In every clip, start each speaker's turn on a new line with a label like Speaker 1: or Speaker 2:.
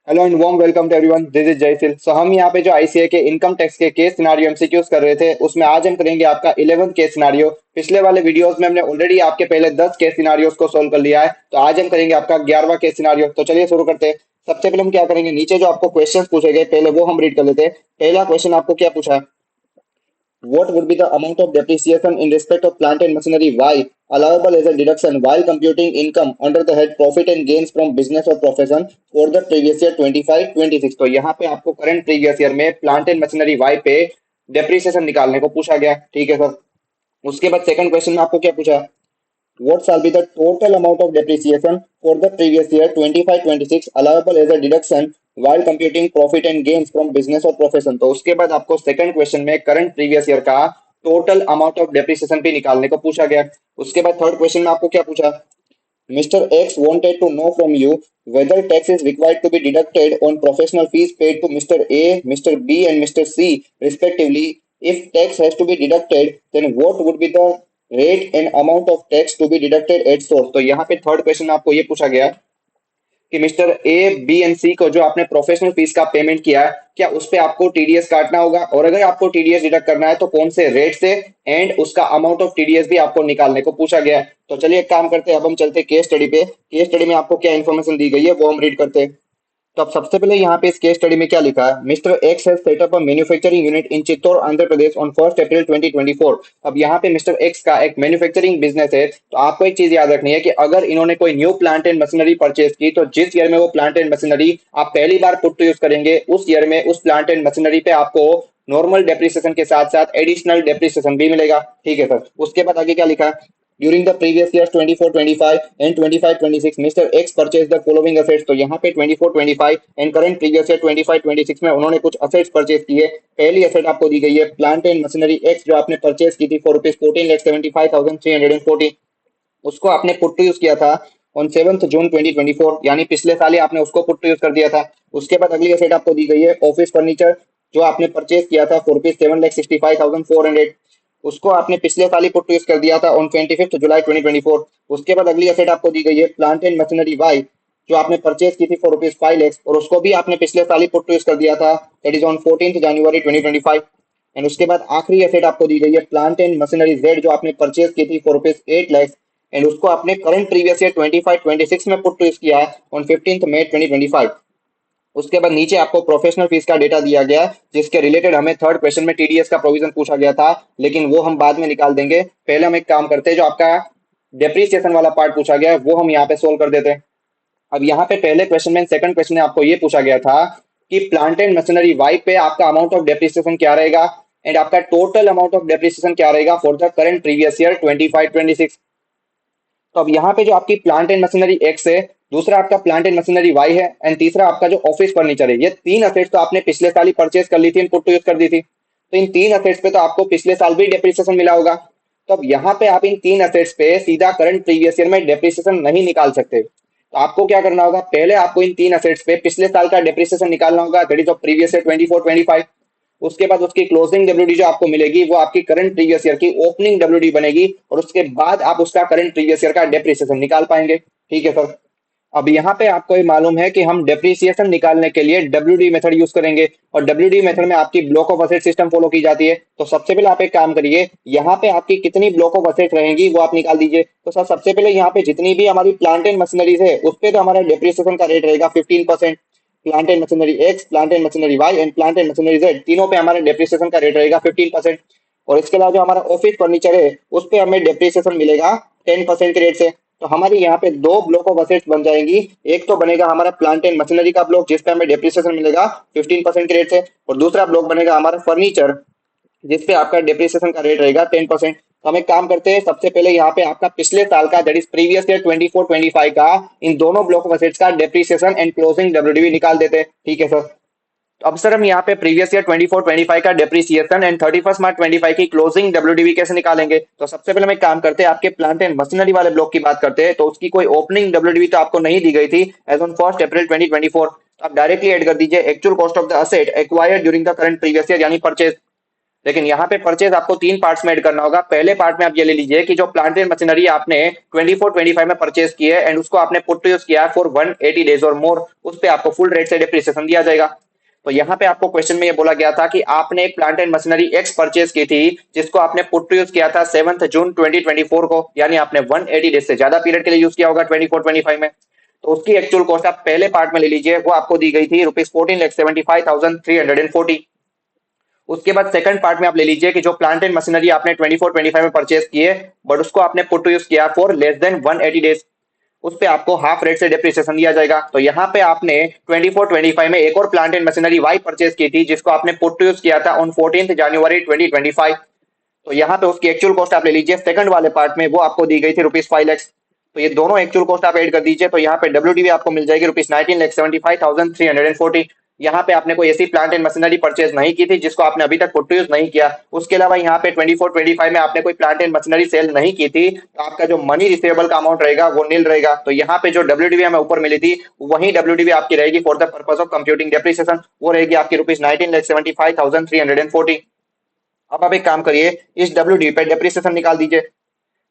Speaker 1: Hello and warm welcome to everyone, this is Jaisil. सो हम यहाँ पे जो आईसीए के इनकम टैक्स के केस सिनारियो एमसीक्यूज कर रहे थे, उसमें आज हम करेंगे आपका 11th केस सिनारियो। पिछले वाले वीडियोस में हमने ऑलरेडी आपके पहले 10 केस सिनारियोस को सोल्व कर लिया है, तो आज हम करेंगे आपका 11वां केस सिनारियो। तो चलिए शुरू करते हैं। सबसे पहले हम क्या करेंगे, नीचे जो आपको क्वेश्चंस पूछे गए पहले वो हम रीड कर लेते हैं। पहला क्वेश्चन आपको क्या पूछा है, what would be the amount of depreciation in respect of plant and machinery? Y allowable as a deduction while computing income under the head profit and gains from business or profession for the previous year 25-26। तो यहाँ पे आपको current previous year में plant and machinery Y पे depreciation निकालने को पूछा गया। ठीक है सर। उसके बाद सेकंड क्वेश्चन में आपको क्या पूछा, what shall be the total amount of depreciation for the previous year 25-26 allowable as a deduction while computing profit and gains from business or profession। तो उसके बाद आपको सेकंड क्वेश्चन में करंट प्रीवियस ईयर का टोटल अमाउंट ऑफ डेप्रिसिएशन भी निकालने को पूछा गया। उसके बाद थर्ड क्वेश्चन में आपको क्या पूछा, Mr. X wanted to know from you whether tax is required to be deducted on professional fees paid to Mr. A, Mr. B, and Mr. C, respectively. If tax has to be deducted, then what would be the rate and amount of tax to be deducted at source? तो यहाँ पे third question आपको ये पूछा गया कि mister A B and सी को जो आपने प्रोफेशनल फीस का पेमेंट किया है, क्या उस पे आपको टीडीएस काटना होगा, और अगर आपको टीडीएस डिडक्ट करना है तो कौन से रेट से, एंड उसका अमाउंट ऑफ टीडीएस भी आपको निकालने को पूछा गया है। तो चलिए एक काम करते हैं, अब हम चलते हैं केस स्टडी पे। केस स्टडी में आपको क्या इन्फॉर्मेशन दी गई है वो हम रीड करते हैं। तो अब सबसे पहले यहाँ पे इस केस स्टडी में क्या लिखा है, mister x has set up a manufacturing unit in Chittor Andhra Pradesh on 1 अप्रैल 2024। अब यहाँ पे मिस्टर एक्स का एक मैन्युफैक्चरिंग बिजनेस है। तो आपको एक चीज याद रखनी है कि अगर इन्होंने कोई new plant and machinery purchase की, तो जिस ईयर में वो प्लांट एंड मशीनरी आप पहली बार पुट टू यूज करेंगे, उस ईयर में उस प्लांट एंड मशीनरी पे आपको नॉर्मल डेप्रिसिएशन के साथ साथ एडिशनल डेप्रिसिएशन भी मिलेगा। ठीक है सर। उसके बाद आगे क्या लिखा है, During the previous years 24-25 and 25-26, Mr. X purchased the following assets। तो यहाँ पे 24-25 एंड करंट प्रीवियस ईयर 25-26 में उन्होंने कुछ असेट्स परचेज किए। पहली असेट आपको दी गई है प्लांट एंड मशीनरी एक्स, जो आपने परचेज की थी फॉर रुपीज 14,75,340। उसको आपने पुट टू यूज किया था ऑन 7 जून 2024, यानी पिछले साल ही आपने उसको पुट टू यूज कर दिया था। उसके बाद अगली असेट आपको दी गई है ऑफिस फर्नीचर, जो आपने परचेज किया था फॉर रुपीज 7,65,400। उसको आपने पिछले साल ही पुट यूज कर दिया था ऑन 25 जुलाई 2024। उसके बाद अगली एसेट आपको दी गई है प्लांट एंड मशीनरी वाई, जो आपने परचेज की थी फॉर रुपीज 5 lakhs, और उसको भी आपने पिछले साल ही पुट यूज कर दिया था, that is on 14 January 2025। And उसके बाद आखिरी एसेट आपको दी गई है प्लांट एंड मशीनरी जेड, जो आपने परचेज की थी फॉर रुपीज 8 lakhs, एंड उसको आपने करंट प्रीवियस ईयर 25-26 में पुट यूज किया है ऑन 15 मई 2025। उसके बाद नीचे आपको प्रोफेशनल फीस का डेटा दिया गया, जिसके रिलेटेड हमें थर्ड क्वेश्चन में टीडीएस का प्रोविजन पूछा गया था, लेकिन वो हम बाद में निकाल देंगे। पहले हम एक काम करते हैं, जो आपका डेप्रिसिएशन वाला पार्ट पूछा गया है वो हम यहाँ पे सोल्व कर देते हैं। अब यहाँ पे पहले क्वेश्चन में सेकंड क्वेश्चन में आपको ये पूछा गया था कि प्लांट एंड मशीनरी वाई पे आपका अमाउंट ऑफ डेप्रिसिएशन क्या रहेगा, एंड आपका टोटल अमाउंट ऑफ डेप्रिसिएशन क्या रहेगा for the current previous year 25-26। तो अब यहाँ पे जो आपकी प्लांट एंड मशीनरी एक्स है, दूसरा आपका प्लांट एंड मशीनरी वाई है, एंड तीसरा आपका जो ऑफिस फर्नीचर है, ये तीन असेट्स तो आपने पिछले साल ही परचेज कर ली थी, इनपुट टू यूज कर दी थी। तो इन तीन असेट्स पे तो आपको पिछले साल भी डेप्रिसिएशन मिला होगा। तो अब यहाँ पे आप इन तीन असेट्स पे सीधा करंट प्रीवियस ईयर में डेप्रिसिएशन नहीं निकाल सकते। तो आपको क्या करना होगा, पहले आपको इन तीन असेट्स पे पिछले साल का डेप्रिसिएशन निकालना होगा, that is of previous year 24-25। उसके बाद उसकी क्लोजिंग डब्ल्यूडी जो आपको मिलेगी वो आपकी करंट प्रीवियस ईयर की ओपनिंग डब्ल्यूडी बनेगी, और उसके बाद आप उसका करंट प्रीवियस ईयर का डेप्रिसिएशन निकाल पाएंगे। ठीक है सर। अब यहाँ पे आपको ये मालूम है कि हम डेप्रिसिएशन निकालने के लिए डब्ल्यूडी मेथड यूज करेंगे, और डब्ल्यूडी मेथड में आपकी block of asset system follow की जाती है। तो सबसे पहले आप एक काम करिए, यहाँ पे आपकी कितनी ब्लॉक ऑफ असेट रहेंगी वो आप निकाल दीजिए। तो सर सबसे पहले यहाँ पे जितनी भी हमारी प्लांट एंड मशीनरीज है उस पे तो हमारा डेप्रिसिएशन का रेट रहेगा 15%। Plant and machinery X, plant and machinery Y and plant and machinery Z, तीनों पे हमारे डेप्रिसिएशन का रेट रहेगा 15%। और इसके अलावा जो हमारा ऑफिस फर्नीचर है उस पे हमें डेप्रिसिएशन मिलेगा 10% के रेट से। तो हमारी यहाँ पे दो ब्लॉक ऑफ असेट्स बन जाएंगी। एक तो बनेगा हमारा प्लांट एंड मशीनरी का ब्लॉक, जिसपे हमें डेप्रिसिएशन मिलेगा 15% के रेट से, और दूसरा ब्लॉक बनेगा हमारा फर्नीचर, जिसपे आपका डेप्रिसिएशन का रेट रहेगा 10%। तो हम एक काम करते हैं, सबसे पहले यहाँ पे आपका पिछले साल का दैट इज प्रीवियस ईयर 24-25 का इन दोनों ब्लॉक ऑफ असेट्स का डेप्रिसिएशन एंड क्लोजिंग डब्ल्यूडीवी निकाल देते हैं। ठीक है सर। तो अब सर हम यहाँ पे प्रीवियस ईयर 24-25 का डेप्रिसिएशन एंड 31 मार्च 25 की क्लोजिंग डब्ल्यूडीवी कैसे निकालेंगे। तो सबसे पहले हम एक काम करते हैं, आपके प्लांट एंड मशीनरी वाले ब्लॉक की बात करते हैं। तो उसकी कोई ओपनिंग डब्ल्यूडीवी तो आपको नहीं दी गई थी एज ऑन 1 अप्रैल 2024। आप डायरेक्टली ऐड कर दीजिए actual cost of the asset acquired during the current previous year, यानी परचेज। लेकिन यहाँ पे परचेज आपको 3 पार्ट्स में ऐड करना होगा। पहले पार्ट में आप ये ले लीजिए कि जो प्लांट एंड मशीनरी आपने 24-25 में परचेज की है एंड उसको आपने पुट टू यूज किया फॉर 180 डेज और मोर, उस पे आपको फुल रेट से डिप्रिसिएशन दिया जाएगा। तो यहाँ पे आपको क्वेश्चन में ये बोला गया था कि आपने एक plant and machinery x purchase की थी जिसको आपने पुट टू यूज किया था 7 जून 2024 को, यानी आपने 180 डेज से ज्यादा पीरियड के लिए यूज किया होगा 24-25 में। तो उसकी एक्चुअल कॉस्ट आप पहले पार्ट में ले लीजिए, वो आपको दी गई थी ₹14,75,340। उसके बाद सेकंड पार्ट में आप ले लीजिए कि जो प्लांट एंड मशीनरी आपने 24-25 में परचेज किए बट उसको आपने पुट टू यूज किया फॉर लेस देन 180 डेज, उस पे आपको हाफ रेट से डिप्रिसिएशन दिया जाएगा। तो यहाँ पे आपने 24-25 में एक और plant and machinery Y purchase की थी जिसको आपने पुट टू यूज किया था ऑन 14 जनवरी 2025। तो यहाँ पे उसकी एक्चुअल कॉस्ट आप ले लीजिए सेकंड वाले पार्ट में, वो आपको दी गई थी ₹5 लाख। तो ये दोनों एक्चुअल कॉस्ट आप ऐड कर दीजिए तो यहाँ पे डब्ल्यूडीवी आपको मिल जाएगी ₹19,75,340। यहाँ पे आपने कोई ऐसी प्लांट एंड मशीनरी परचेज नहीं की थी जिसको आपने अभी तक पुट टू यूज नहीं किया। उसके अलावा यहाँ पे 24-25 में आपने कोई प्लांट एंड मशीनरी सेल नहीं की थी, तो आपका जो मनी रिसीवेबल का अमाउंट रहेगा वो नील रहेगा। तो यहाँ पे जो डब्ल्यूडीवी हमें ऊपर मिली थी वही डब्ल्यूडीवी आपकी रहेगी for the purpose of computing depreciation, वो रहेगी आपकी ₹19,75,340। अब आप एक काम करिए, इस डब्ल्यूडीवी पे डेप्रिसिएशन निकाल दीजिए।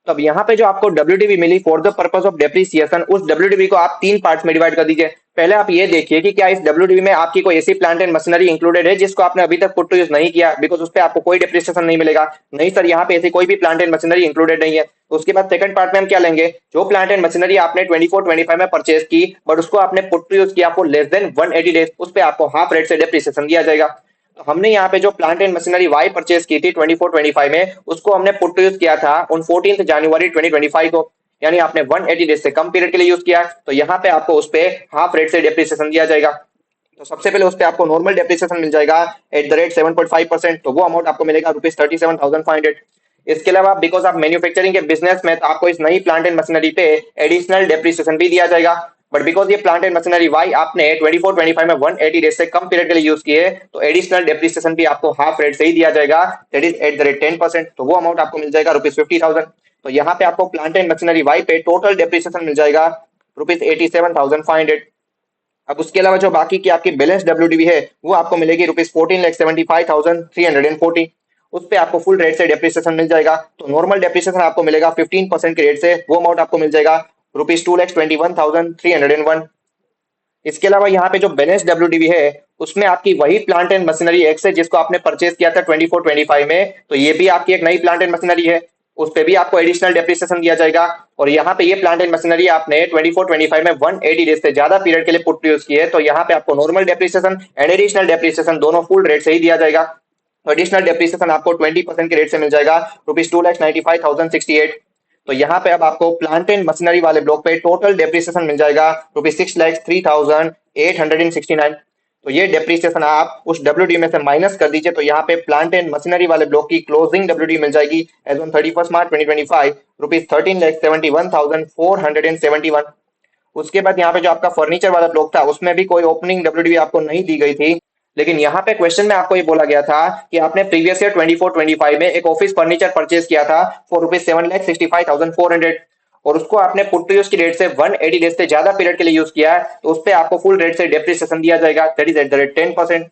Speaker 1: तब यहाँ पे जो आपको डब्ल्यूडीवी मिली for the purpose of depreciation, उस डब्ल्यूडीवी को आप 3 पार्ट्स में डिवाइड कर दीजिए। पहले आप ये देखिए कि क्या इस डब्ल्यूडीवी में आपकी कोई ऐसी प्लांट एंड मशीनरी इंक्लूडेड है जिसको आपने अभी तक पुट टू यूज नहीं किया, बिकॉज उस पे आपको कोई डेप्रिसिएशन नहीं मिलेगा। नहीं सर, यहाँ पे ऐसी कोई भी प्लांट एंड मशीनरी इंक्लूडेड नहीं है। उसके बाद सेकंड पार्ट में हम क्या लेंगे, जो प्लांट एंड मशीनरी आपने 24-25 में परचेज की बट उसको आपने पुट टू यूज किया फॉर लेस देन 180 डेज, उस पे आपको हाफ रेट से डेप्रिसिएशन दिया जाएगा। तो हमने यहाँ पे जो plant and machinery Y purchase की थी 24-25 में, उसको हमने पुट टू यूज किया था ऑन 14 जनवरी 2025 को, यानी आपने 180 डेज से कम पीरियड के लिए यूज किया। तो यहाँ पे आपको उस पे हाफ रेट से डेप्रिसिएशन दिया जाएगा। तो सबसे पहले उस पे आपको नॉर्मल डेप्रिसिएशन मिल जाएगा एट द रेट 7.5%, तो वो अमाउंट आपको मिलेगा ₹37,500। इसके अलावा बिकॉज आप मैन्युफैक्चरिंग के बिजनेस में, तो आपको इस नई प्लांट एंड मशीनरी पे एडिशनल डेप्रिसिएशन भी दिया जाएगा। बट बिकॉज ये प्लांट एंड मशीनरी वाई आपने 24-25 में 180 डेज से कम पीरियड के लिए यूज किए, तो एडिशनल डेप्रिसिएशन भी आपको हाफ रेट से ही दिया जाएगा, that is eight the rate 10%, तो वो अमाउंट आपको मिल जाएगा ₹50,000। तो यहाँ पे आपको प्लांट एंड मशीनरी वाई पे टोटल डेप्रिसिएशन मिल जाएगा ₹87,500। अब उसके अलावा जो बाकी की आपकी बैलेंस डब्ल्यूडीवी है वो आपको मिलेगी ₹14,75,340, उस पे आपको फुल रेट से डेप्रिसिएशन मिल जाएगा। तो नॉर्मल डेप्रिसिएशन आपको मिलेगा 15% के रेट से, वो अमाउंट आपको मिल जाएगा ₹2,21,301। इसके अलावा यहाँ पे जो बैलेंस डब्ल्यूडीवी है उसमें आपकी वही प्लांट एंड मशीनरी एक्स है जिसको आपने परचेज किया था 24-25 में, तो ये भी आपकी एक नई प्लांट एंड मशीनरी है, उस पे भी आपको एडिशनल डेप्रिसिएशन दिया जाएगा। और यहाँ पे ये प्लांट एंड मशीनरी आपने 24-25 में 180 डेज से ज्यादा पीरियड के लिए पुट यूज की है, तो यहाँ पे आपको normal depreciation and additional depreciation दोनों फुल रेट से ही दिया जाएगा। तो एडिशनल डेप्रिसिएशन आपको 20% के रेट से मिल जाएगा ₹2,95,068। तो यहाँ पे अब आपको प्लांट एंड मशीनरी वाले ब्लॉक पे टोटल डेप्रिसिएशन मिल जाएगा ₹6,03,869। तो ये डेप्रिसिएशन आप उस डब्ल्यूडी में से माइनस कर दीजिए, तो यहाँ पे प्लांट एंड मशीनरी वाले ब्लॉक की क्लोजिंग डब्ल्यूडी मिल जाएगी एज ऑन 31 मार्च 2025 ₹13,71,471। उसके बाद यहाँ पे जो आपका फर्नीचर वाला ब्लॉक था उसमें भी कोई ओपनिंग डब्ल्यूडी आपको नहीं दी गई थी, लेकिन यहाँ पे क्वेश्चन में आपको ये बोला गया था कि आपने प्रीवियस ईयर 24-25 में एक ऑफिस फर्नीचर परचेज किया था फॉर ₹7,65,400 और उसको आपने पुट टू यूज की डेट से 180 डेज से ज्यादा पीरियड के लिए यूज किया है, तो उस पे आपको फुल रेट से डेप्रिसिएशन दिया जाएगा, that is eight the rate 10%।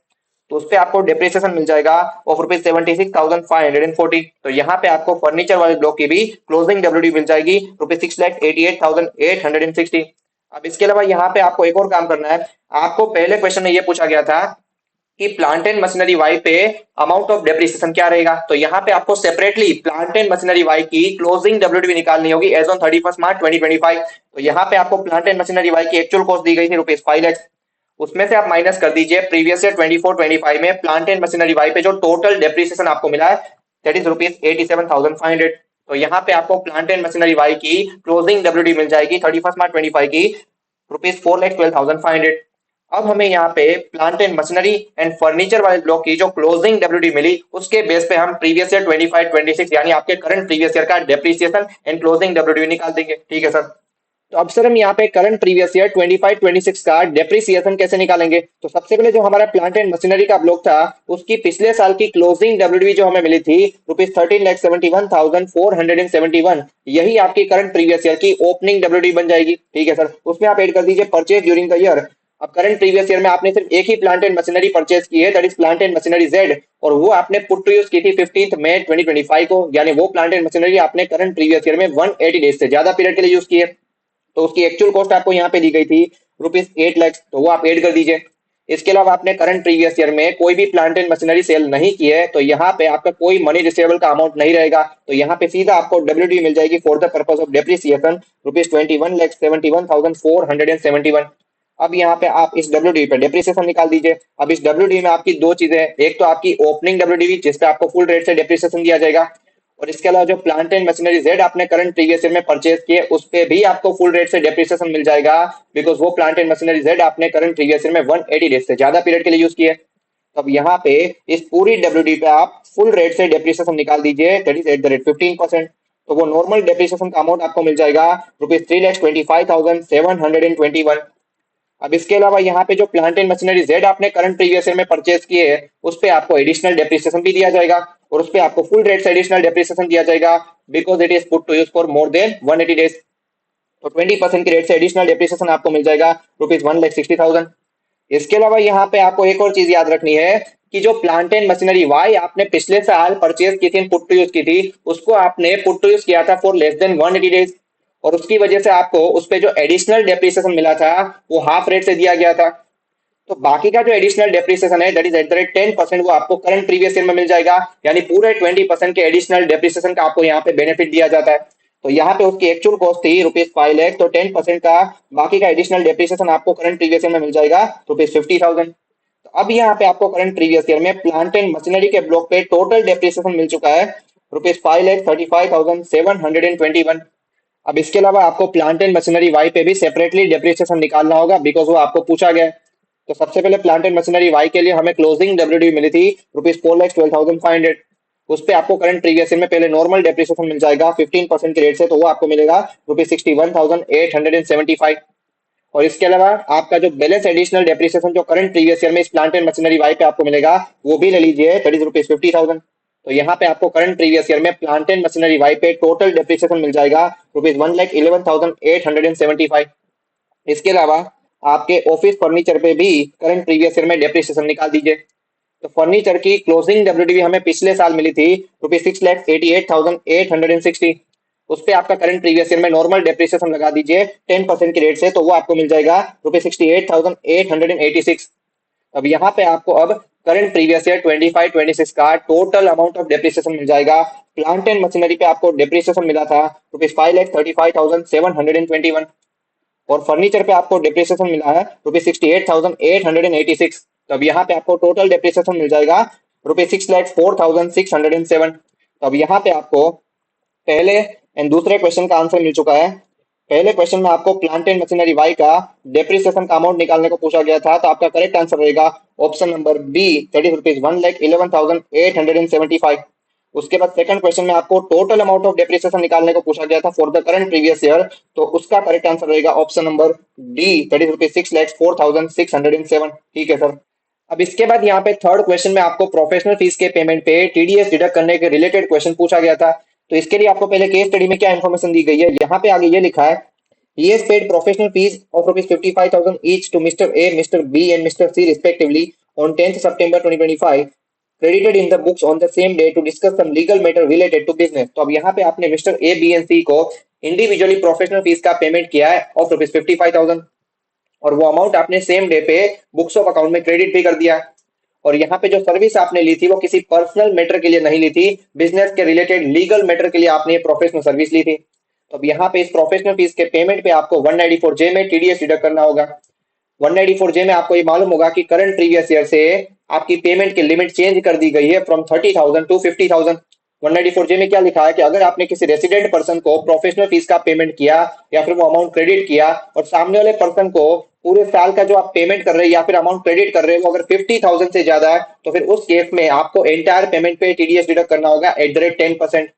Speaker 1: तो उस पे आपको डेप्रिसिएशन मिल जाएगा ऑफ ₹76,540। तो यहाँ पे आपको फर्नीचर वाले ब्लॉक की भी क्लोजिंग डब्ल्यूडी मिल जाएगी ₹6,88,860। अब इसके अलावा यहाँ पे आपको एक और काम करना है। आपको पहले क्वेश्चन में ये पूछा गया था कि प्लांट एंड मशीनरी वाई पे अमाउंट ऑफ डेप्रिसिएशन क्या रहेगा, तो यहाँ पे आपको separately plant and machinery Y की क्लोजिंग डब्ल्यूडीवी निकालनी होगी एज ऑन 31 मार्च 2025। तो यहाँ पे आपको प्लांट एंड मशीनरी वाई की एक्चुअल कॉस्ट दी गई थी ₹5 लाख, उसमें से आप माइनस कर दीजिए प्रीवियस ईयर 24-25 में प्लांट एंड मशीनरी वाई पे जो टोटल डेप्रिसिएशन आपको मिला है दैट इज ₹87,500। तो यहाँ पे आपको प्लांट एंड मशीनरी वाई की क्लोजिंग डब्ल्यूडी मिल जाएगी 31 मार्च 25 की ₹4,12,500। अब हमें यहाँ पे plant and machinery and furniture वाले ब्लॉक की जो क्लोजिंग डब्ल्यूडी मिली उसके बेस पे हम प्रीवियस ईयर 25-26 यानी आपके करंट प्रीवियस ईयर का डेप्रिसिएशन एंड क्लोजिंग डब्ल्यूडी निकाल देंगे, ठीक है सर। तो अब सर हम यहाँ पे करंट प्रीवियस ईयर 25-26 का डेप्रिसिएशन कैसे निकालेंगे, तो सबसे पहले जो हमारा प्लांट एंड मशीनरी का ब्लॉक था उसकी पिछले साल की क्लोजिंग डब्ल्यूडी जो हमें मिली थी ₹13,71,471, यही आपकी करंट प्रीवियस ईयर की ओपनिंग डब्ल्यूडी बन जाएगी, ठीक है सर। उसमें आप ऐड कर दीजिए परचेज ड्यूरिंग द ईयर अब करंट प्रीवियस ईयर में आपने सिर्फ एक ही प्लांट एंड मशीनरी परचेज की है, that is plant and machinery Z, और वो आपने पुट टू यूज की थी 15 मई 2025 को, यानी वो प्लांट एंड मशीनरी आपने करंट प्रीवियस ईयर में 180 डेज से ज्यादा पीरियड के लिए यूज की है। तो उसकी एक्चुअल कॉस्ट आपको यहाँ पे दी गई थी ₹8 लाख, तो वो आप ऐड कर दीजिए। इसके अलावा आपने करंट प्रीवियस ईयर में कोई भी प्लांट एंड मशीनरी सेल नहीं की है, तो यहाँ पे आपका कोई मनी रिसीवेबल का अमाउंट नहीं रहेगा, तो यहाँ पे सीधा आपको डब्ल्यूडी मिल जाएगी for the purpose of depreciation ₹21,71,471। अब यहाँ पे आप इस डब्ल्यूडी पे डेप्रिसिएशन निकाल दीजिए। अब इस डब्ल्यूडी में आपकी दो चीजें हैं, एक तो आपकी ओपनिंग डब्ल्यूडी जिसपे आपको फुल रेट से डेप्रिसिएशन दिया जाएगा, और इसके अलावा जो प्लांट एंड मशीनरी जेड आपने करंट प्रीवियस ईयर में परचेज किए उस पे भी आपको फुल रेट से डेप्रिसिएशन मिल जाएगा, बिकॉज वो प्लांट एंड मशीनरी जेड आपने करंट प्रीवियस ईयर में 180 डेज से ज्यादा पीरियड के लिए यूज किए। तब यहाँ पे इस पूरी डब्ल्यूडी पे आप फुल रेट से डेप्रिसिएशन निकाल दीजिए, that is eight the rate 15%। तो वो नॉर्मल डेप्रिसिएशन का अमाउंट आपको मिल जाएगा ₹3,25,721। अब इसके अलावा यहाँ पे जो प्लांट एंड मशीनरी जेड आपने करंट प्रीवियस ईयर में परचेज किए है उस पे आपको एडिशनल डेप्रिसिएशन भी दिया जाएगा, और उस पे आपको फुल रेट से एडिशनल डेप्रिसिएशन दिया जाएगा, because it is put to use for more than 180 days. तो 20% के रेट से एडिशनल डेप्रिसिएशन आपको मिल जाएगा ₹1,60,000। इसके अलावा यहाँ पे आपको एक और चीज याद रखनी है कि जो प्लांट एंड मशीनरी वाई आपने पिछले साल परचेज की थी, पुट टू यूज की थी, उसको आपने पुट टू यूज किया था फॉर लेस देन 180 डेज, और उसकी वजह से आपको उस पे जो एडिशनल डेप्रिसिएशन मिला था वो हाफ रेट से दिया गया था। तो बाकी का जो एडिशनल डेप्रिसिएशन है that is eight the rate 10% वो आपको करंट प्रीवियस ईयर में मिल जाएगा, यानी पूरे 20% के एडिशनल डेप्रिसिएशन का आपको यहाँ पे बेनिफिट दिया जाता है। तो यहाँ पे उसकी एक्चुअल कॉस्ट थी ₹5 लाख, तो 10% का बाकी का एडिशनल डेप्रिसिएशन आपको करंट प्रीवियस ईयर में मिल जाएगा ₹50,000। तो अब यहाँ पे आपको करंट प्रीवियस ईयर में प्लांट एंड मशीनरी के ब्लॉक पे टोटल डेप्रिसिएशन मिल चुका है ₹5,35,721। अब इसके अलावा आपको प्लांट एंड मशीनरी वाई पे भी सेपरेटली डेप्रिसिएशन निकालना होगा, बिकॉज वो आपको पूछा गया है। तो सबसे पहले प्लांट एंड मशीनरी वाई के लिए हमें क्लोजिंग डब्ल्यूडी मिली थी ₹4,12,500। उस पे आपको करंट प्रीवियस ईयर में पहले नॉर्मल डेप्रिसिएशन मिल जाएगा 15% के रेट से, तो वो आपको मिलेगा ₹61,875। और इसके अलावा आपका जो बैलेंस एडिशनल डेप्रिसिएशन जो करंट प्रीवियस ईयर में इस प्लांट एंड मशीनरी वाई पे आपको मिलेगा वो भी ले लीजिए, दैट इज ₹50,000। तो यहाँ पे आपको करंट प्रीवियस ईयर में प्लांट एंड मशीनरी वाई पे टोटल डेप्रिसिएशन मिल जाएगा ₹1,11,875। इसके अलावा आपके ऑफिस फर्नीचर पे भी करंट प्रीवियस ईयर में डेप्रिसिएशन निकाल दीजिए। तो फर्नीचर की क्लोजिंग डब्ल्यूडीवी हमें पिछले साल मिली थी ₹6,88,860। उस पे आपका करंट प्रीवियस ईयर में नॉर्मल डेप्रिसिएशन लगा दीजिए 10% के रेट से, तो वो आपको मिल जाएगा ₹68,886। अब यहाँ पे आपको अब करंट प्रीवियस ईयर 25-26 का टोटल अमाउंट ऑफ डेप्रिसिएशन मिल जाएगा। प्लांट एंड मशीनरी पे आपको डेप्रिसिएशन मिला था ₹5,35,721, और फर्नीचर पे आपको डेप्रिसिएशन मिला है ₹68,886। तो अब यहाँ पे आपको टोटल डेप्रिसिएशन मिल जाएगा ₹6,04,607। तो अब यहाँ पे आपको पहले एंड दूसरे क्वेश्चन का आंसर मिल चुका है। पहले क्वेश्चन में आपको प्लांट एंड मशीनरी वाई का डेप्रिसिएशन का अमाउंट निकालने को पूछा गया था, तो आपका करेक्ट आंसर रहेगा option number B, that is ₹1,11,875। उसके बाद सेकंड क्वेश्चन में आपको टोटल अमाउंट ऑफ डेप्रिसिएशन निकालने को पूछा गया था for the current previous year, तो उसका करेक्ट आंसर रहेगा option number D, that is ₹6,04,607। ठीक है सर। अब इसके बाद यहाँ पे थर्ड क्वेश्चन में आपको प्रोफेशनल फीस के पेमेंट पे टीडीएस डिडक्ट करने के रिलेटेड क्वेश्चन पूछा गया था। तो इसके लिए आपको पहले केस स्टडी में क्या इन्फॉर्मेशन दी गई है, यहाँ पे आगे ये लिखा है, he has paid professional fees of ₹55,000 each to Mr. A, Mr. B and Mr. C respectively on 10th September 2025, credited in the books on the same day to discuss some legal matter related to business। तो अब यहाँ पे आपने mister A, B and सी को individually professional fees का payment किया है of ₹55,000, और वो अमाउंट आपने सेम डे पे बुक्स ऑफ अकाउंट में क्रेडिट भी कर दिया। और यहाँ पे जो सर्विस आपने ली थी वो किसी पर्सनल मैटर के लिए नहीं ली थी, बिजनेस के रिलेटेड लीगल मैटर के लिए आपने ये प्रोफेशनल सर्विस ली थी। तो अब यहाँ पे इस प्रोफेशनल फीस के पेमेंट पे आपको 194J में टीडीएस डिडक्ट करना होगा। 194J में आपको ये मालूम होगा कि करंट प्रीवियस ईयर से आपकी पेमेंट की लिमिट चेंज कर दी गई है फ्रॉम 30,000 टू 50,000। 194J में क्या लिखा है कि अगर आपने किसी रेसिडेंट पर्सन को प्रोफेशनल फीस का पेमेंट किया या फिर वो अमाउंट क्रेडिट किया, और सामने वाले पर्सन को पूरे साल का जो आप पेमेंट कर रहे हैं या फिर अमाउंट क्रेडिट कर रहे हैं वो अगर 50,000 से ज्यादा है, तो फिर उस केस में आपको एंटायर पेमेंट पे टीडीएस डिडक्ट करना होगा एट द रेट 10%।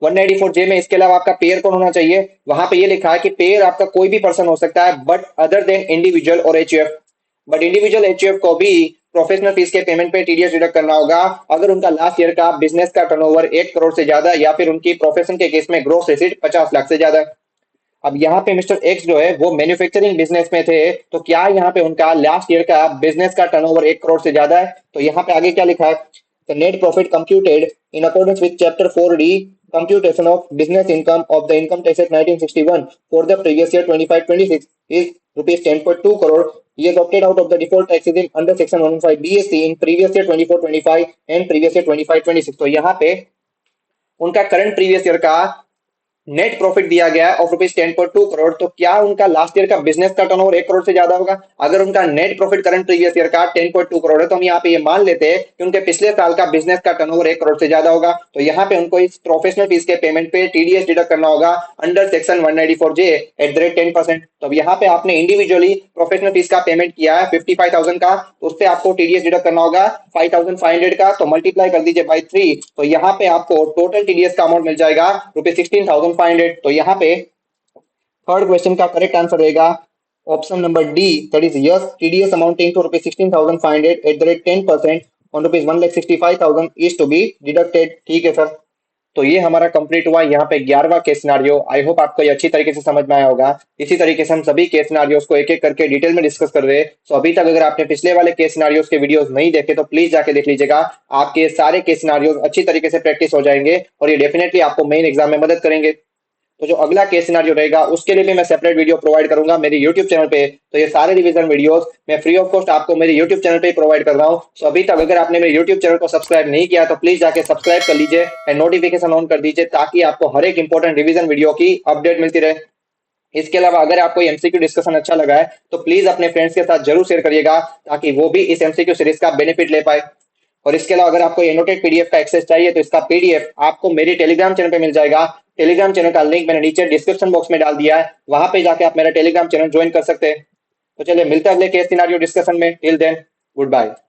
Speaker 1: 194J में इसके अलावा आपका पेयर कौन होना चाहिए, वहां पे ये लिखा है कि पेयर आपका कोई भी पर्सन हो सकता है बट अदर देन इंडिविजुअल और एचयूएफ। बट इंडिविजुअल एचयूएफ को भी प्रोफेशनल फीस के पेमेंट पे टीडीएस डिडक्ट करना होगा अगर उनका लास्ट ईयर का बिजनेस का टर्नओवर 1 करोड़ से ज्यादा, या फिर उनकी प्रोफेशन के केस में ग्रोस रेसिट 50 लाख से ज्यादा है। अब यहाँ पे मिस्टर एक्स जो है वो मैन्युफैक्चरिंग बिजनेस में थे, तो क्या यहाँ पे उनका लास्ट ईयर का बिजनेस का टर्नओवर 1 करोड़ से ज्यादा है? तो यहाँ पे आगे क्या लिखा है, the net profit computed in accordance with chapter 4D computation of business income of the income tax at 1961 for the previous year 25-26 is rupees 10.2 crore. He has opted out of the default taxes in under section 115 BSC in previous year 24-25 and previous year 25-26. तो यहाँ पे उनका current previous year का net profit दिया गया है of rupees 10.2 crore. तो क्या उनका लास्ट ईयर का बिजनेस का टर्नओवर 1 करोड़ से ज्यादा होगा? अगर उनका net profit current previous year का 10.2 करोड़ है तो हम यहाँ पे ये मान लेते हैं कि उनके पिछले साल का बिजनेस का टर्नओवर 1 करोड़ से ज्यादा होगा। तो यहाँ पे उनको इस प्रोफेशनल फीस के पेमेंट पे टीडीएस डिडक्ट करना होगा under section 194J eight the rate 10%। तो अब यहाँ पे आपने इंडिविजुअली प्रोफेशनल फीस का पेमेंट किया है 55,000 का, तो उससे आपको टीडीएस डिडक्ट करना होगा 5,500 का, तो मल्टीप्लाई कर दीजिए बाई 3, तो यहाँ पे आपको टोटल टीडीएस का अमाउंट मिल जाएगा रुपीज 16,500। तो यहाँ पे थर्ड क्वेश्चन का करेक्ट आंसर रहेगा option number D, that is yes, TDS amounting to rupees 16,500 at the rate 10% on rupees 1,65,000 is to be deducted. ठीक है सर, तो ये हमारा कंप्लीट हुआ यहाँ पे 11वां केस सिनारियो। आई होप आपको ये अच्छी तरीके से समझ में आया होगा। इसी तरीके से हम सभी केस सिनारियोस को एक एक करके डिटेल में डिस्कस कर रहे हैं। तो अभी तक अगर आपने पिछले वाले केस सिनारियोस के वीडियोस नहीं देखे तो प्लीज जाके देख लीजिएगा, आपके सारे केस सिनारियोस अच्छी तरीके से प्रैक्टिस हो जाएंगे और ये डेफिनेटली आपको मेन एग्जाम में मदद करेंगे। तो जो अगला केस सिनारियो रहेगा उसके लिए भी मैं सेपरेट वीडियो प्रोवाइड करूंगा मेरे यूट्यूब चैनल पे। तो ये सारे रिवीजन वीडियोस मैं फ्री ऑफ कॉस्ट आपको मेरे यूट्यूब चैनल पे प्रोवाइड कर रहा हूँ। तो अभी तक अगर आपने मेरे यूट्यूब चैनल को सब्सक्राइब नहीं किया तो प्लीज जाके सब्सक्राइब कर लीजिए एंड नोटिफिकेशन ऑन कर दीजिए ताकि आपको हर एक इंपॉर्टेंट रिवीजन वीडियो की अपडेट मिलती रहे। इसके अलावा अगर आपको एमसीक्यू डिस्कशन अच्छा लगा है तो प्लीज अपने फ्रेंड्स के साथ जरूर शेयर करिएगा ताकि वो भी इस एमसीक्यू सीरीज का बेनिफिट ले पाए। और इसके अलावा अगर आपको एनोटेड पीडीएफ का एक्सेस चाहिए तो इसका पीडीएफ आपको मेरे टेलीग्राम चैनल पे मिल जाएगा। टेलीग्राम चैनल का लिंक मैंने नीचे डिस्क्रिप्शन बॉक्स में डाल दिया है, वहां पे जाके आप मेरा टेलीग्राम चैनल ज्वाइन कर सकते हैं। तो चलिए मिलते हैं अगले केस सिनारियो डिस्कशन में। Till then good bye.